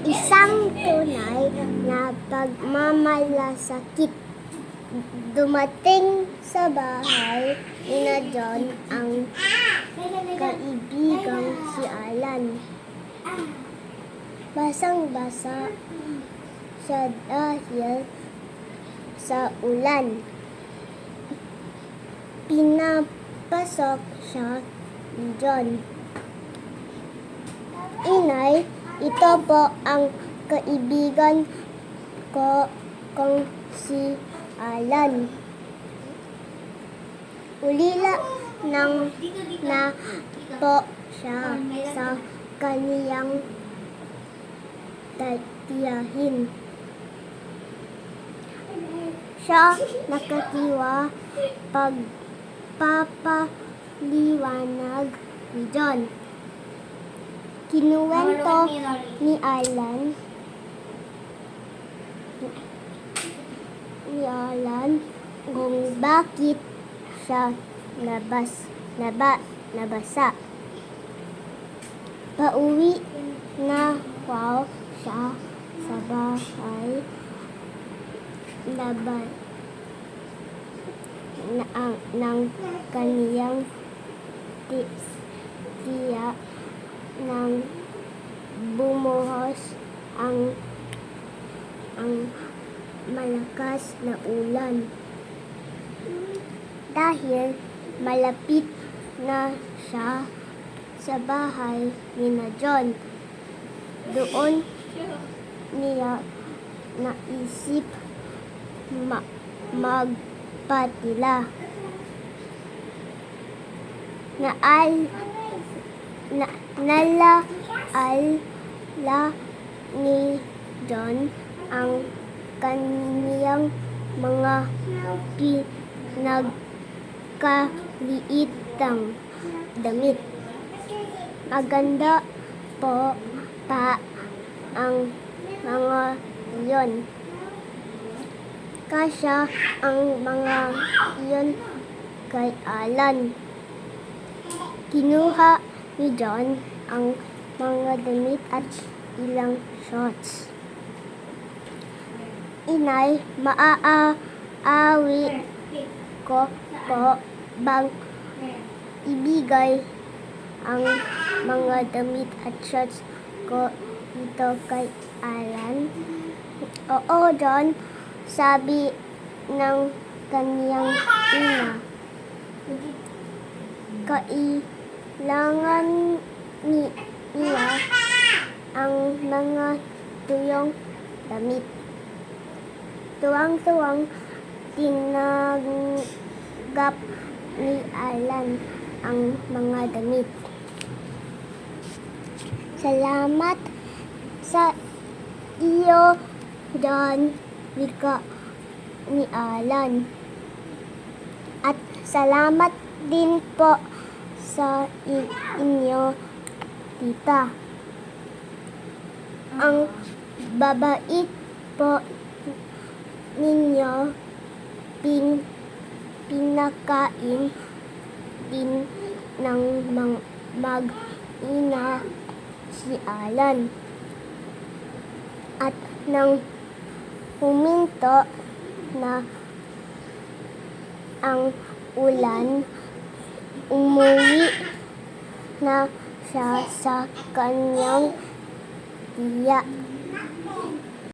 Isang tunay na pagmamalasakit. Dumating sa bahay ni John ang kaibigang si Alan. Basang-basa siya dahil sa ulan. Pinapasok siya ni John. Inay, ito po ang kaibigan ko kong si Alan. Ulila na po siya sa kaniyang tatiyahin. Siya nakatiwa pagpapaliwanag ni John. Kinuwento ni Alan kung bakit siya nabasa. Pauwi na wow siya sa bahay ng kaniyang tiya nang bumuhos ang malakas na ulan. Dahil malapit na siya sa bahay ni John, doon niya naisip magpatila. Nalaala ni John ang kaniyang mga pinagkaliitang damit. Maganda po pa ang mga iyon. Kasya ang mga iyon kay Alan. Kinuha ni John ang mga damit at ilang shorts. Inay, maaawi ko po bang ibigay ang mga damit at shorts ko dito kay Alan? Oo, John, sabi ng kaniyang ina. Kailangan niya ang mga tuyong damit. Tuwang-tuwang tinanggap ni Alan ang mga damit. Salamat sa iyo, John, wika ni Alan. At salamat din po sa inyo, tita. Ang babait po ninyo, pinakain din ng mag-ina si Alan. At nang huminto na ang ulan, umuwi na siya sa kanyang tiya.